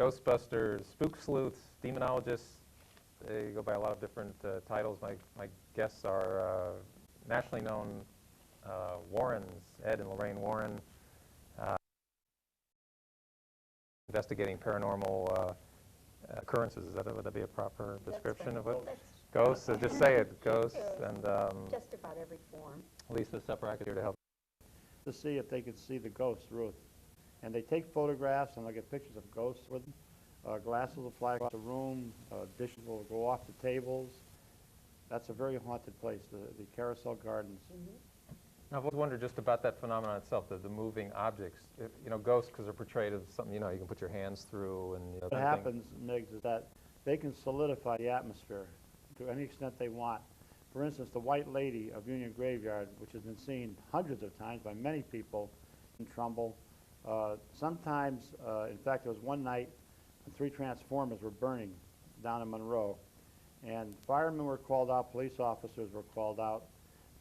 Ghostbusters, spook sleuths, demonologists. They go by a lot of different titles. My guests are nationally known Warrens, Ed and Lorraine Warren, investigating paranormal occurrences. Would that be a proper description of it? Ghosts. Just say it. Ghosts and just about every form. Lisa Separack is here to help. To see if they could see the ghosts, Ruth. And they take photographs and they'll get pictures of ghosts with them. Glasses will fly across the room, dishes will go off the tables. That's a very haunted place, the Carousel Gardens. I've always wondered just about that phenomenon itself, the moving objects. Ghosts, because they're portrayed as something, you can put your hands through and, What happens, Miggs, is that they can solidify the atmosphere to any extent they want. For instance, the White Lady of Union Graveyard, which has been seen hundreds of times by many people in Trumbull. Sometimes, in fact, there was one night when 3 transformers were burning down in Monroe. And firemen were called out, police officers were called out.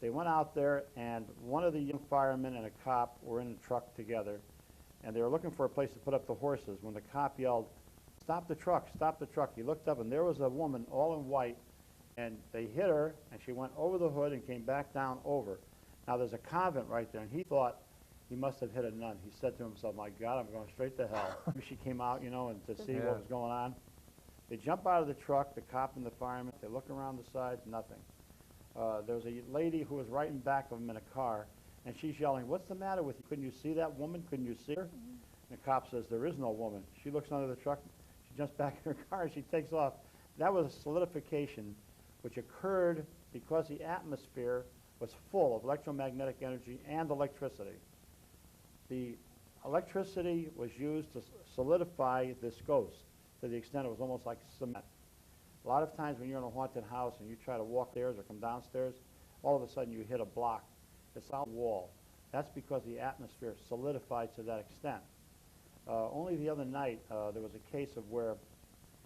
They went out there, and one of the young firemen and a cop were in a truck together, and they were looking for a place to put up the horses when the cop yelled, "Stop the truck, stop the truck." He looked up, and there was a woman all in white, and they hit her, and she went over the hood and came back down over. Now, there's a convent right there, and he thought he must have hit a nun. He said to himself, "My God, I'm going straight to hell." She came out, and to see what was going on. They jump out of the truck, the cop and the fireman. They look around the sides, nothing. There was a lady who was right in back of him in a car, and she's yelling, "What's the matter with you? Couldn't you see that woman? Couldn't you see her?" And the cop says, "There is no woman." She looks under the truck. She jumps back in her car, and she takes off. That was a solidification which occurred because the atmosphere was full of electromagnetic energy and electricity. The electricity was used to solidify this ghost to the extent it was almost like cement. A lot of times when you're in a haunted house and you try to walk stairs or come downstairs, all of a sudden you hit a block, a solid wall. That's because the atmosphere solidified to that extent. Only the other night there was a case of where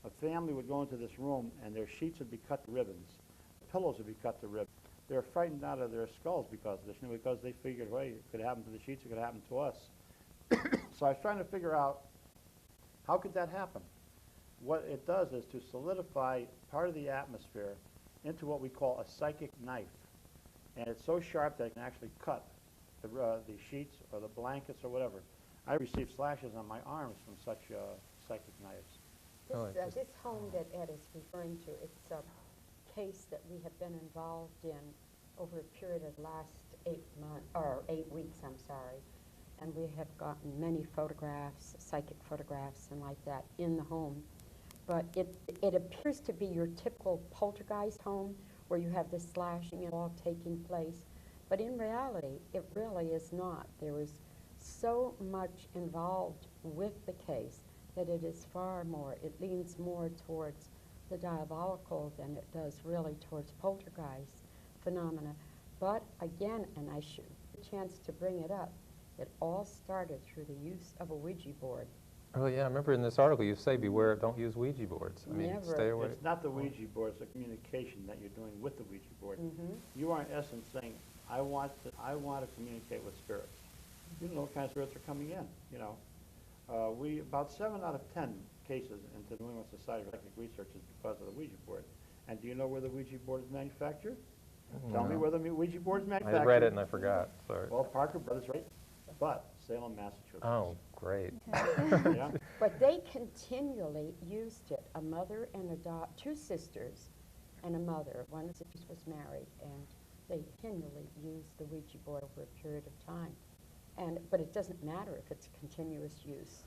a family would go into this room and their sheets would be cut to ribbons. The pillows would be cut to ribbons. They were frightened out of their skulls because of this, because they figured, well, it could happen to the sheets, it could happen to us. So I was trying to figure out, how could that happen? What it does is to solidify part of the atmosphere into what we call a psychic knife. And it's so sharp that it can actually cut the sheets or the blankets or whatever. I received slashes on my arms from such psychic knives. This home that Ed is referring to, it's a case that we have been involved in over a period of the last 8 weeks, I'm sorry. And we have gotten many photographs, psychic photographs and like that in the home. But it appears to be your typical poltergeist home where you have this slashing and all taking place. But in reality, it really is not. There is so much involved with the case that it is far more, it leans more towards the diabolical than it does really towards poltergeist phenomena. But again, and I should have a chance to bring it up, it all started through the use of a Ouija board. Oh, yeah, I remember in this article you say, beware, don't use Ouija boards. I mean, Never. stay away. It's not the Ouija board, it's the communication that you're doing with the Ouija board. You are in essence saying, I want to communicate with spirits. You don't know what kind of spirits are coming in, about 7 out of 10 cases into the New England Society for Psychic Research is because of the Ouija board. And do you know where the Ouija board is manufactured? Tell me where the Ouija board is manufactured. I read it and I forgot, sorry. Well, Parker Brothers, right? But Salem, Massachusetts. Oh, great. Yeah. But they continually used it. A mother and two sisters and a mother. One of the sisters was married, and they continually used the Ouija board over a period of time. But it doesn't matter if it's continuous use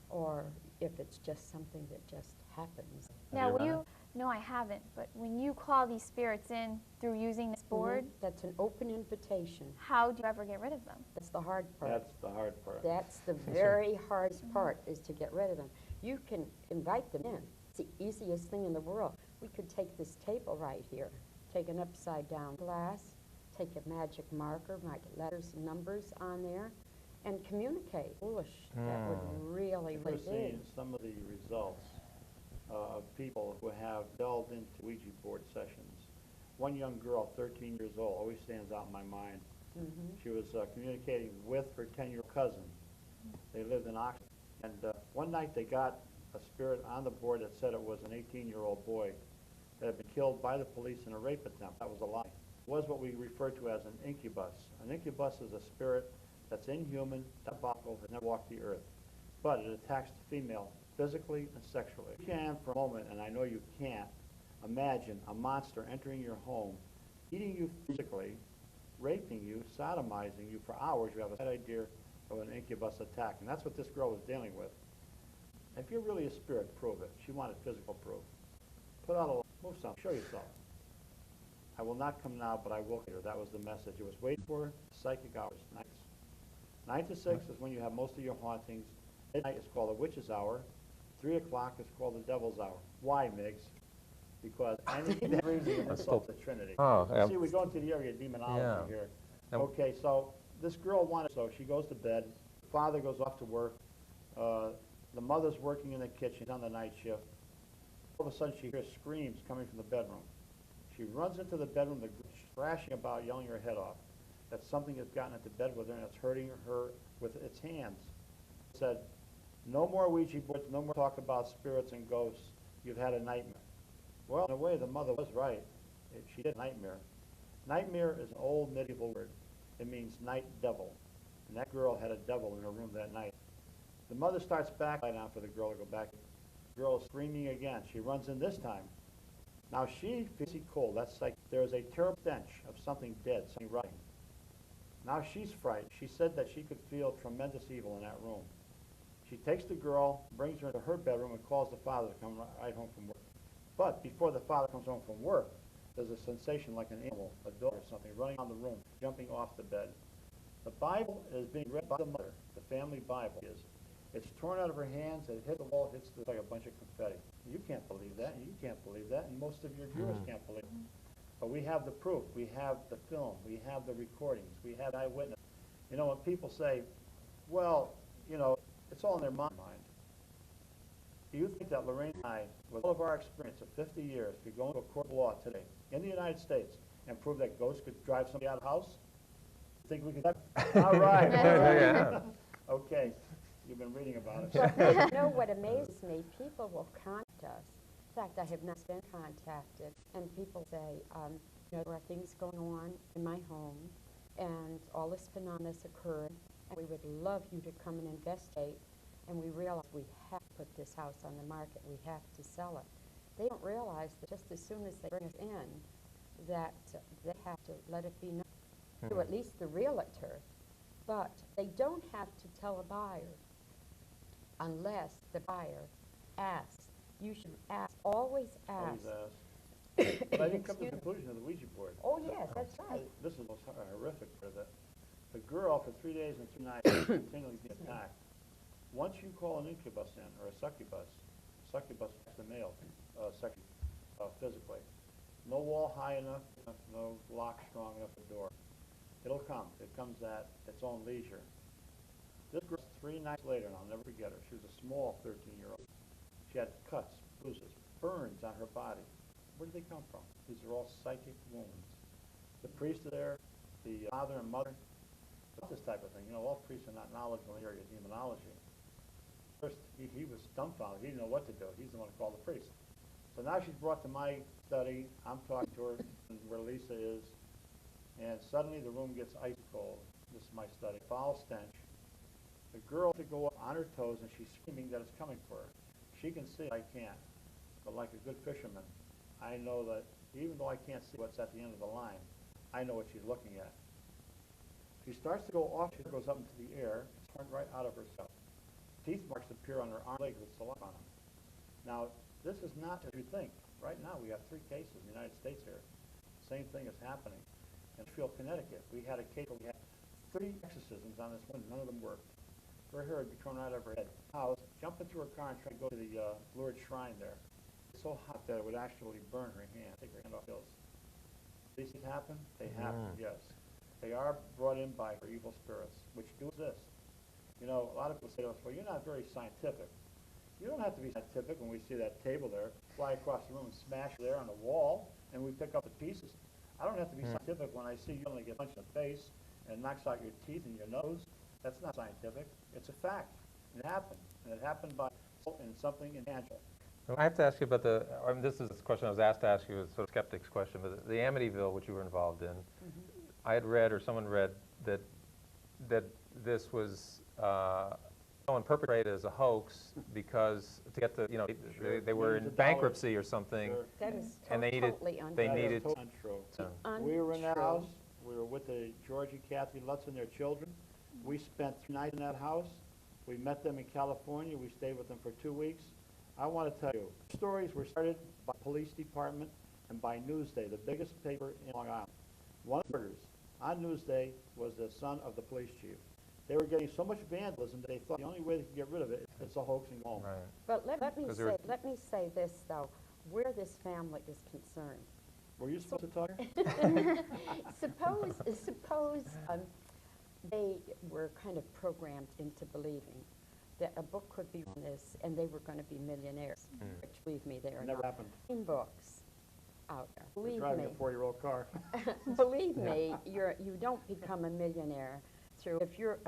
or if it's just something that just happens. Now, no, I haven't, but when you call these spirits in through using this board, that's an open invitation. how do you ever get rid of them? That's the hard part. That's the hard part. That's the very hardest part, is to get rid of them. You can invite them in. It's the easiest thing in the world. We could take this table right here, take an upside down glass, take a magic marker, write letters and numbers on there, and communicate. Foolish. That would really We're be. seeing some of the results of people who have delved into Ouija board sessions. One young girl, 13 years old, always stands out in my mind. She was communicating with her 10-year-old cousin. They lived in Oxford. And one night they got a spirit on the board that said it was an 18-year-old boy that had been killed by the police in a rape attempt. That was a lie. It was what we refer to as an incubus. An incubus is a spirit that's inhuman, diabolical, has never walked the earth. But it attacks the female physically and sexually. You can, for a moment, and I know you can't, imagine a monster entering your home, eating you physically, raping you, sodomizing you for hours. You have a slight idea of an incubus attack. And that's what this girl was dealing with. If you're really a spirit, prove it. She wanted physical proof. Put out a light. Move something. Show yourself. I will not come now, but I will later. That was the message. It was waiting for psychic hours, nights. 9 to 6 is when you have most of your hauntings. Midnight is called the witch's hour. 3 o'clock is called the devil's hour. Why, Miggs? Because anything that brings you insults the Trinity. Oh, yeah. See, we go into the area of demonology Yeah. here. Now- Okay, so this girl wanted, so she goes to bed. The father goes off to work. The mother's working in the kitchen on the night shift. All of a sudden, she hears screams coming from the bedroom. She runs into the bedroom, thrashing about, yelling her head off. That something has gotten into bed with her, and it's hurting her with its hands. Said, no more Ouija boards, no more talk about spirits and ghosts. You've had a nightmare. Well, in a way, the mother was right. She did a nightmare. Nightmare is an old medieval word. It means night devil. And that girl had a devil in her room that night. The mother starts back, lie down for the girl to go back. The girl is screaming again. She runs in this time. Now she feels cold. That's like there's a terrible stench of something dead, something rotting. Now she's frightened. She said that she could feel tremendous evil in that room. She takes the girl, brings her into her bedroom, and calls the father to come right home from work. But before the father comes home from work, there's a sensation like an animal, a dog or something, running around the room, jumping off the bed. The Bible is being read by the mother. The family Bible is. It's torn out of her hands, it hit the wall, hits like a bunch of confetti. You can't believe that, and you can't believe that, and most of your viewers can't believe it. But we have the proof, we have the film, we have the recordings, we have eyewitness. You know, when people say, well, you know, it's all in their mind. Do you think that Lorraine and I, with all of our experience of 50 years, could go into a court of law today in the United States and prove that ghosts could drive somebody out of the house? You think we could? All right. Yeah. Okay. You've been reading about it. But you know what amazes me? People will contact us. In fact, I have not been contacted, and people say, you know, there are things going on in my home, and all this phenomenon has occurred, and we would love you to come and investigate, and we realize we have to put this house on the market. We have to sell it. They don't realize that just as soon as they bring us in, that they have to let it be known to at least the realtor, but they don't have to tell a buyer unless the buyer asks. You should ask, always ask. Always ask. But I didn't come to the conclusion of the Ouija board. Oh, yes, that's right. This is the most horrific part of that. The girl, for 3 days and 2 nights, continually being attacked. Once you call an incubus in, or a succubus is the male, physically. No wall high enough, no lock strong enough for the door. It'll come. It comes at its own leisure. This girl, 3 nights later, and I'll never forget her, she was a small 13-year-old. She had cuts, bruises, burns on her body. Where did they come from? These are all psychic wounds. The priest there, the father and mother, this type of thing. You know, all priests are not knowledgeable in the area of demonology. First, he was dumbfounded. He didn't know what to do. He's the one who called the priest. So now she's brought to my study. I'm talking to her where Lisa is. And suddenly the room gets ice cold. This is my study. Foul stench. The girl to go up on her toes, and she's screaming that it's coming for her. She can see it, I can't. But like a good fisherman, I know that even though I can't see what's at the end of the line, I know what she's looking at. She starts to go off. She goes up into the air. It's turned right out of herself. Teeth marks appear on her arm and legs with saliva on them. Now, this is not as you think. Right now, we have 3 cases in the United States here. Same thing is happening. In Sheffield, Connecticut, we had a case where we had 30 exorcisms on this woman. None of them worked. Her hair would be torn out of her head. House, jump into her car and try to go to the Lourdes shrine there. It's so hot that it would actually burn her hand, take her hand off hills. These things happen? They happen, yes. They are brought in by her evil spirits, which do exist. You know, a lot of people say to us, well, you're not very scientific. You don't have to be scientific when we see that table there, fly across the room and smash there on the wall, and we pick up the pieces. I don't have to be scientific when I see you only get punched in the face and knocks out your teeth and your nose. That's not scientific. It's a fact. It happened. And it happened by and something intangible. Well, I have to ask you about this is a question I was asked to ask you, it's sort of skeptic's question, but the Amityville, which you were involved in, I had read, or someone read, that this was someone perpetrated as a hoax because to get the, they were in Millions of bankruptcy or something, Sure. That is and they needed, totally untrue. they That is needed, totally untrue. to- We were in that Untrue. house. We were with the Georgie, Kathy Lutz and their children. We spent 3 nights in that house. We met them in California. We stayed with them for 2 weeks. I want to tell you, stories were started by police department and by Newsday, the biggest paper in Long Island. One of the murders on Newsday was the son of the police chief. They were getting so much vandalism that they thought the only way they could get rid of it is a hoax and go home. right. But let me 'Cause they were- say this, though, where this family is concerned. Were you supposed to talk? Suppose they were kind of programmed into believing that a book could be on this and they were going to be millionaires, which believe me, they are Never not. happened. In books out there. We're Believe driving me. a 4-year-old car. Believe me, you don't become a millionaire through, if you're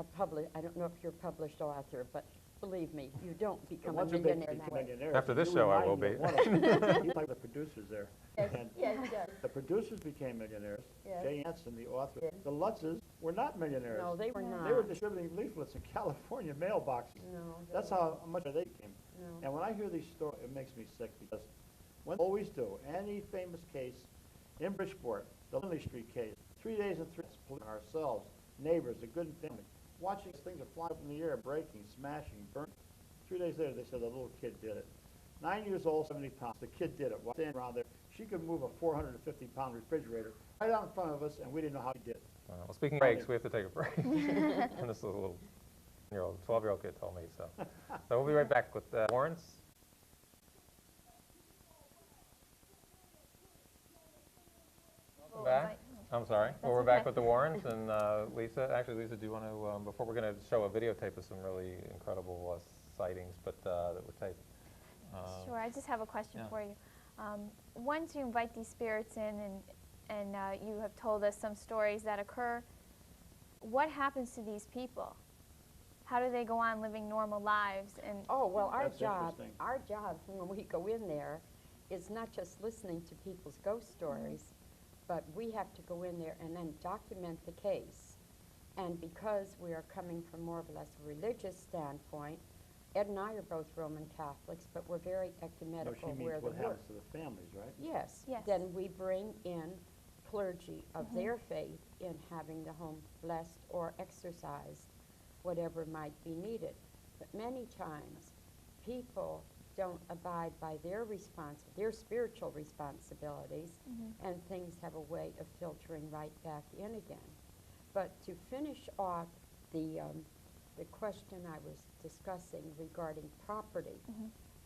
I don't know if you're a published author, but believe me, you don't become a Once you millionaire become that way. millionaires, After this you show, I remind will me be. of one of them. He's like the producers there. Yes, And yes, yes. the producers became millionaires. Yes. Jay Anson, the author. Yes. The Lutzes were not millionaires. No, they were not. They were distributing leaflets in California mailboxes. No, That's they- how much they became. No. And when I hear these stories, it makes me sick because when always do, any famous case in Bridgeport, the Lindley Street case, 3 days and 3 nights, police, ourselves, neighbors, the good family, watching these things are flying up in the air, breaking, smashing, burning. 3 days later, they said the little kid did it. 9 years old, 70 pounds. The kid did it. While standing around there, she could move a 450-pound refrigerator right out in front of us, and we didn't know how he did it. Well, speaking of breaks, we have to take a break. And this is a little 12-year-old kid told me so. So we'll be right back with Warrens. Welcome back. I'm sorry. Well, we're back okay. with the Warrens and Lisa. Actually, Lisa, do you want to, before we're going to show a videotape of some really incredible sightings, but that were taped. Sure, I just have a question yeah. for you. Once you invite these spirits in and you have told us some stories that occur, what happens to these people? How do they go on living normal lives? And Oh, well, That's interesting. our job when we go in there is not just listening to people's ghost stories, but we have to go in there and then document the case. And because we are coming from more or less a religious standpoint, Ed and I are both Roman Catholics, but we're very No, ecumenical she where means the what happens to the families, right? Yes. Yes. Then we bring in clergy of their faith in having the home blessed or exorcised, whatever might be needed. But many times, people don't abide by their spiritual responsibilities, and things have a way of filtering right back in again. But to finish off the question I was discussing regarding property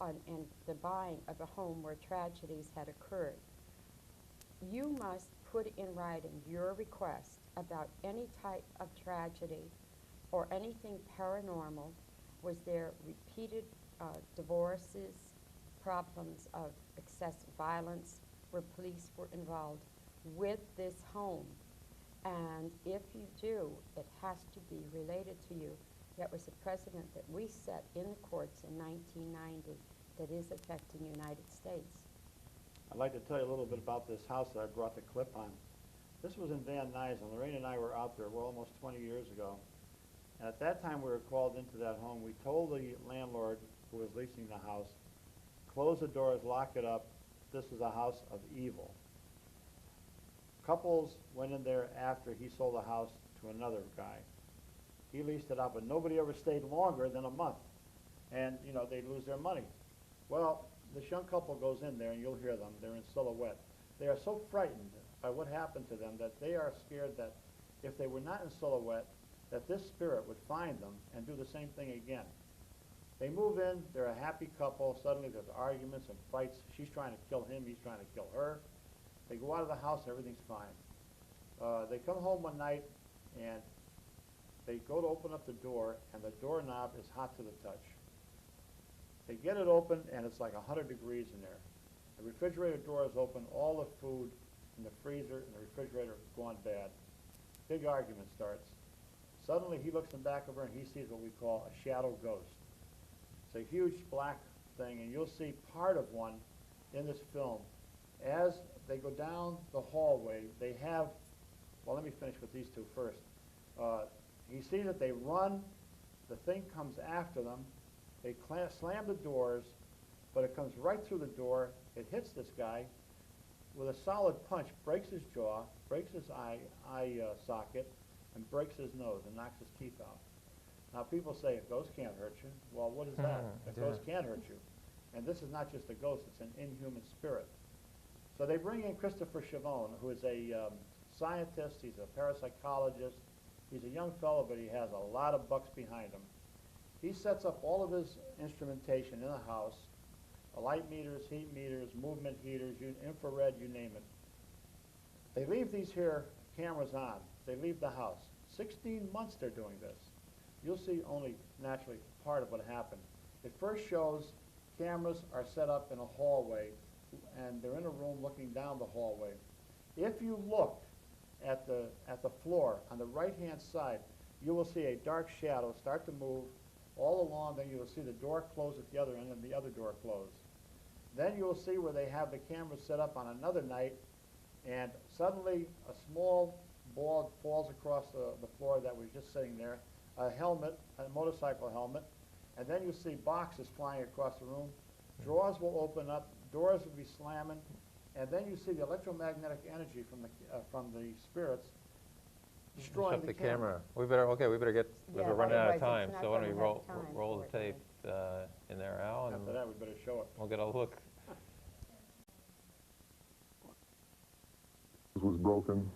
and the buying of a home where tragedies had occurred, you must put in writing your request about any type of tragedy or anything paranormal. Was there repeated divorces, problems of excessive violence where police were involved with this home? And if you do, it has to be related to you. That was a precedent that we set in the courts in 1990 that is affecting the United States. I'd like to tell you a little bit about this house that I brought the clip on. This was in Van Nuys, and Lorraine and I were out there, well, almost 20 years ago. And at that time, we were called into that home. We told the landlord who was leasing the house, close the doors, lock it up. This is a house of evil. Couples went in there after he sold the house to another guy. He leased it out, but nobody ever stayed longer than a month. And, you know, they'd lose their money. Well, this young couple goes in there, and you'll hear them. They're in silhouette. They are so frightened by what happened to them that they are scared that if they were not in silhouette, that this spirit would find them and do the same thing again. They move in. They're a happy couple. Suddenly there's arguments and fights. She's trying to kill him. He's trying to kill her. They go out of the house. Everything's fine. They come home one night, and they go to open up the door, and the doorknob is hot to the touch. They get it open, and it's like 100 degrees in there. The refrigerator door is open. All the food in the freezer and the refrigerator have gone bad. Big argument starts. Suddenly, he looks in back of her, and he sees what we call a shadow ghost. It's a huge black thing, and you'll see part of one in this film. As they go down the hallway, they have, well, let me finish with these two first. You see that they run, the thing comes after them, they slam the doors, but it comes right through the door, it hits this guy with a solid punch, breaks his jaw, breaks his eye socket, and breaks his nose and knocks his teeth out. Now people say, a ghost can't hurt you. Well, what is that? A ghost can hurt you. And this is not just a ghost, it's an inhuman spirit. So they bring in Christopher Chavone, who is a scientist, he's a parapsychologist, he's a young fellow, but he has a lot of bucks behind him. He sets up all of his instrumentation in the house, light meters, heat meters, movement heaters, infrared, you name it. They leave these here cameras on. They leave the house. 16 months they're doing this. You'll see only naturally part of what happened. It first shows cameras are set up in a hallway, and they're in a room looking down the hallway. If you look at the floor on the right-hand side, you will see a dark shadow start to move all along. Then you will see the door close at the other end and the other door close. Then you will see where they have the cameras set up on another night, and suddenly a small ball falls across the floor that was just sitting there, a helmet, a motorcycle helmet, and then you see boxes flying across the room. Drawers will open up, doors will be slamming, and then you see the electromagnetic energy from the spirits destroying Shut the camera. We better get, Yeah, we're running out of otherwise time, it's not so why don't we gonna have time roll for the it, tape in there, Al, and After that, we better show it. we'll get a look. Was broken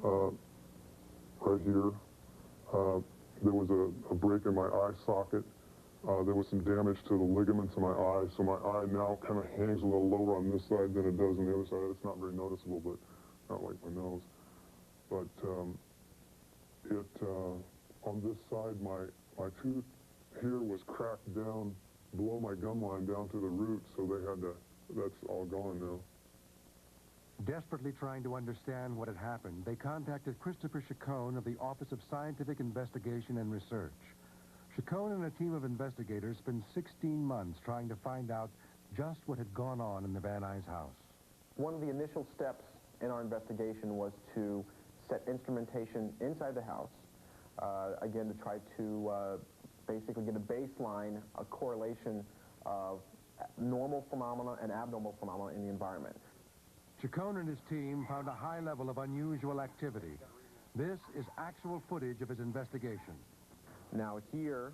right here. There was a break in my eye socket. There was some damage to the ligaments in my eye, so my eye now kind of hangs a little lower on this side than it does on the other side. It's not very noticeable, but not like my nose. But on this side, my tooth here was cracked down below my gum line down to the root, so they had to, that's all gone now. Desperately trying to understand what had happened, they contacted Christopher Chacon of the Office of Scientific Investigation and Research. Chacon and a team of investigators spent 16 months trying to find out just what had gone on in the Van Nuys house. One of the initial steps in our investigation was to set instrumentation inside the house, again, to try to basically get a baseline, a correlation of normal phenomena and abnormal phenomena in the environment. Chacon and his team found a high level of unusual activity. This is actual footage of his investigation. Now here,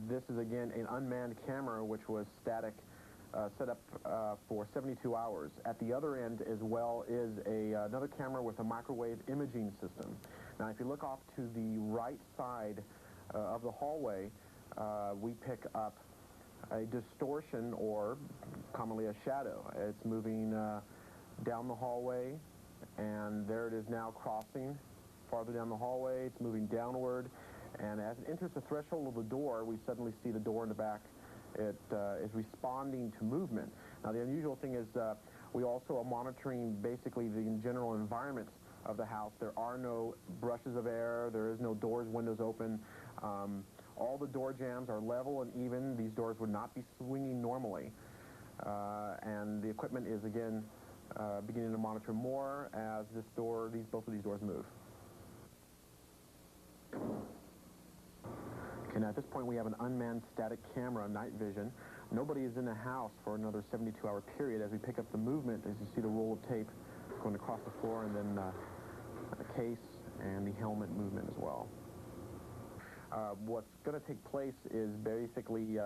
this is again an unmanned camera which was static, set up for 72 hours. At the other end as well is another camera with a microwave imaging system. Now if you look off to the right side of the hallway, we pick up a distortion, or commonly a shadow. It's moving down the hallway, and there it is now crossing farther down the hallway. It's moving downward, and as it enters the threshold of the door, we suddenly see the door in the back. It is responding to movement. Now the unusual thing is we also are monitoring basically the general environment of the house. There are no brushes of air, there is no doors, windows open. All the door jambs are level and even. These doors would not be swinging normally. And the equipment is again beginning to monitor more as both of these doors move. Okay, now at this point we have an unmanned static camera, night vision. Nobody is in the house for another 72-hour period. As we pick up the movement, as you see the roll of tape going across the floor, and then the case and the helmet movement as well. What's going to take place is basically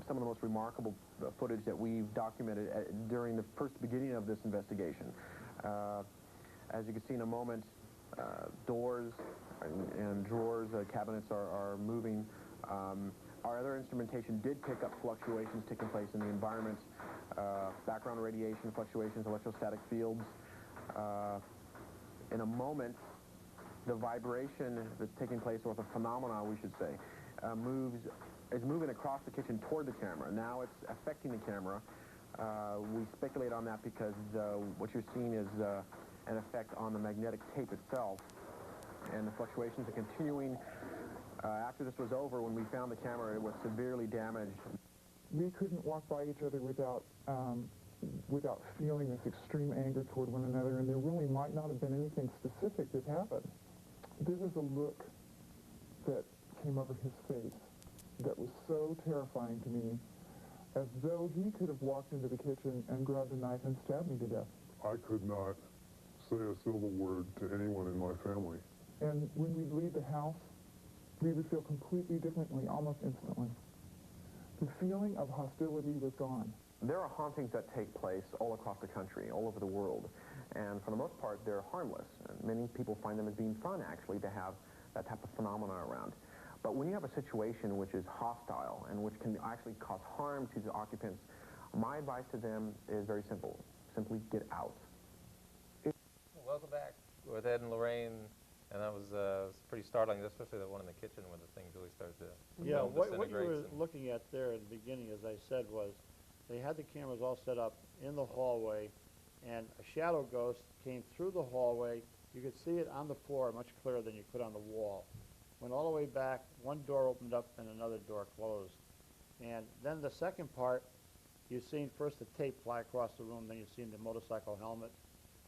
some of the most remarkable footage that we've documented during the first beginning of this investigation. As you can see in a moment, doors and drawers, cabinets are moving. Our other instrumentation did pick up fluctuations taking place in the environment, background radiation fluctuations, electrostatic fields. In a moment, the vibration that's taking place, or the phenomena, we should say, is moving across the kitchen toward the camera. Now it's affecting the camera. We speculate on that because what you're seeing is an effect on the magnetic tape itself, and the fluctuations are continuing. After this was over, when we found the camera, it was severely damaged. we couldn't walk by each other without feeling this extreme anger toward one another, and there really might not have been anything specific that happened. There was a look that came over his face that was so terrifying to me, as though he could have walked into the kitchen and grabbed a knife and stabbed me to death. I could not say a civil word to anyone in my family. And when we'd leave the house, we would feel completely differently almost instantly. The feeling of hostility was gone. There are hauntings that take place all across the country, all over the world, and for the most part, they're harmless. And many people find them as being fun, actually, to have that type of phenomena around. But when you have a situation which is hostile and which can actually cause harm to the occupants, my advice to them is very simple. Simply get out. Welcome back with Ed and Lorraine, and that was pretty startling, especially the one in the kitchen when the thing really started to Yeah, what you disintegrate were and- looking at there at the beginning, as I said, was they had the cameras all set up in the hallway, and a shadow ghost came through the hallway. You could see it on the floor much clearer than you could on the wall. Went all the way back, one door opened up and another door closed. And then the second part, you've seen first the tape fly across the room, then you've seen the motorcycle helmet,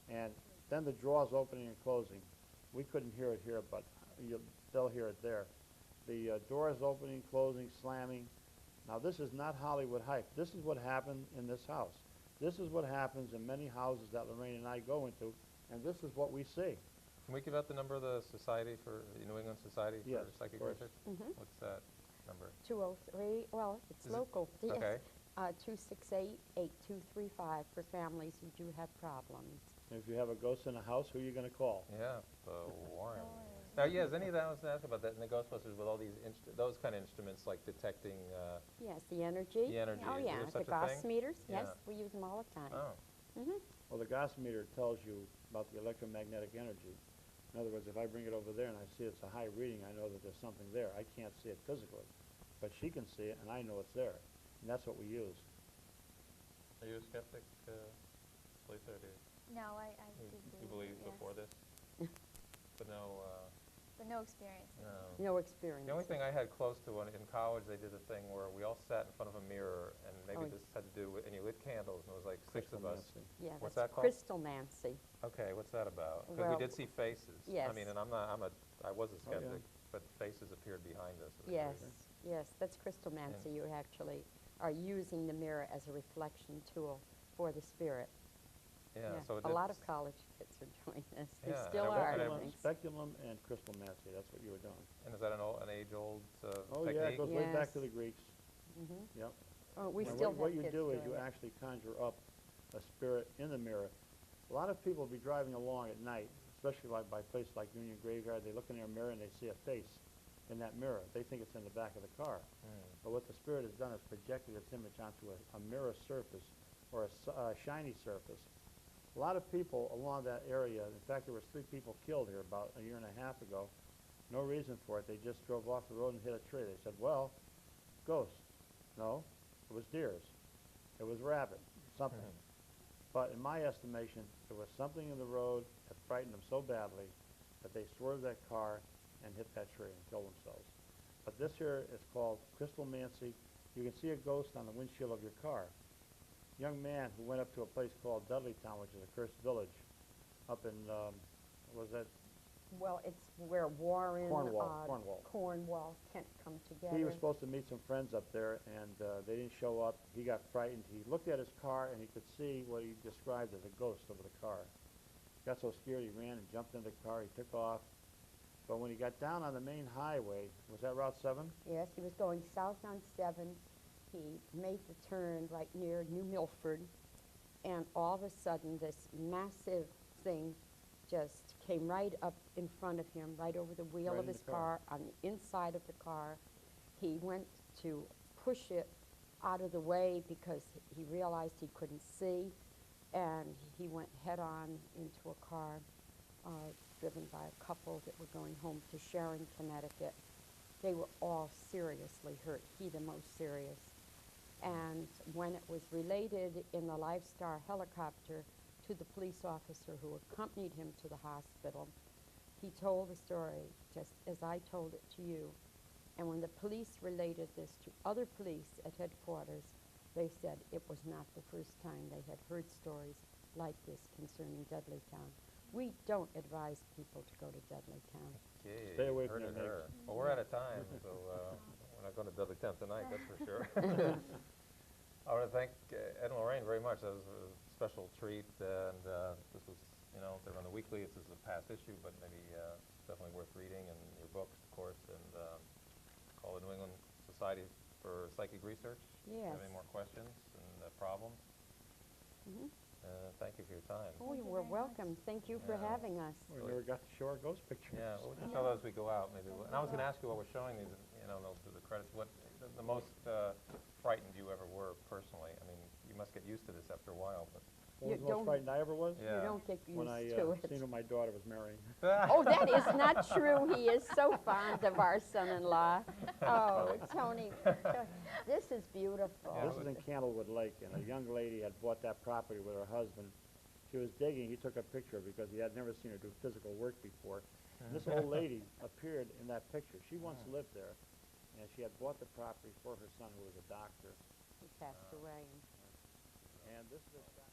and then the drawers opening and closing. We couldn't hear it here, but they'll hear it there. The doors opening, closing, slamming. Now this is not Hollywood hype. This is what happened in this house. This is what happens in many houses that Lorraine and I go into, and this is what we see. Can we give out the number of the Society for, the New England Society Yes, for Psychic of course. Research? What's that number? 203, well, it's Is it- local. Yes. okay. 268-8235 for families who do have problems. If you have a ghost in a house, who are you going to call? Yeah, the Warren. Now, yes, any of that, I was asked about that in the Ghostbusters with all these, those kind of instruments like detecting, Yes, the energy. The energy. Oh, Is yeah, there the such a Gauss thing? meters. Yeah. Yes, we use them all the time. oh, Well, the Gauss meter tells you about the electromagnetic energy. In other words, if I bring it over there and I see it's a high reading, I know that there's something there. I can't see it physically, but she can see it, and I know it's there. And that's what we use. are you a skeptic, Lisa, or do No, I you believe yes. before this? But no, But no experience. no. No experience. The only thing I had close to when in college, they did a thing where we all sat in front of a mirror, and maybe Oh. this had to do with, and you lit candles, and it was like 6 of us. Crystalmancy. Yeah, What's that's that called? Crystal Nancy. Okay, what's that about? Because Well, we did see faces. I yes. mean, and I was a Oh, yeah. skeptic, but faces appeared behind us. It was Yes, crazy. yes, that's crystal mancy. You actually are using the mirror as a reflection tool for the spirit. Yeah, so it a did lot of college kids are doing this. They Yeah, and still I are. went- I Speculum, think. speculum and crystalmancy, that's what you were doing. And is that an age-old Oh, technique? yeah, it goes way back Yes. to the Greeks. Mhm. Yep. Oh, we And still what have you kids do is doing you it. actually conjure up a spirit in the mirror. A lot of people will be driving along at night, especially like by places like Union Graveyard. They look in their mirror and they see a face in that mirror. They think it's in the back of the car. But what the spirit has done is projected its image onto a mirror surface or a shiny surface. A lot of people along that area, in fact, there was 3 people killed here about a year and a half ago. No reason for it. They just drove off the road and hit a tree. They said, well, ghost. No, it was deers. It was rabbit, something. But in my estimation, there was something in the road that frightened them so badly that they swerved that car and hit that tree and killed themselves. But this here is called crystalmancy. You can see a ghost on the windshield of your car. Young man who went up to a place called Dudleytown, which is a cursed village, up in, was that Well, it's where Warren, Cornwall, Kent come together. He was supposed to meet some friends up there, and they didn't show up. He got frightened. He looked at his car, and he could see what he described as a ghost over the car. He got so scared, he ran and jumped in the car. He took off. But when he got down on the main highway, was that Route 7? Yes, he was going south on 7. He made the turn right near New Milford, and all of a sudden this massive thing just came right up in front of him, right over the wheel Right of in his the car. car, on the inside of the car. He went to push it out of the way because he realized he couldn't see, and he went head-on into a car driven by a couple that were going home to Sharon, Connecticut. They were all seriously hurt, he the most serious. And when it was related in the Lifestar helicopter to the police officer who accompanied him to the hospital, he told the story just as I told it to you. And when the police related this to other police at headquarters, they said it was not the first time they had heard stories like this concerning Dudleytown. We don't advise people to go to Dudleytown. Okay, Stay away heard from it the her. Well, we're out of time, so we're not going to Dudleytown tonight, that's for sure. I want to thank Ed and Lorraine very much. That was a special treat, and this was, you know, they run the weekly. This is a past issue, but maybe it's definitely worth reading, and your books, of course, and call the New England Society for Psychic Research. Yes. Have any more questions and problems? Mhm. Thank you for your time. Oh, you were welcome. Thank you for Yeah. having us. We never got to show our ghost pictures. Yeah, well, we can show those as we go out, maybe. And I was going to ask you while we're showing these, you know, the credits, what the most frightened you ever were personally? I mean, you must get used to this after a while, but... What was You the most don't- frightened I ever was? Yeah. You don't get used When I to it. seen who my daughter was marrying. Oh, that is not true. He is so fond of our son-in-law. Oh, Tony, this is beautiful. Yeah. This is in Candlewood Lake, and a young lady had bought that property with her husband. She was digging. He took a picture because he had never seen her do physical work before. And this old lady appeared in that picture. She once lived there, and she had bought the property for her son, who was a doctor. He passed away. And this is a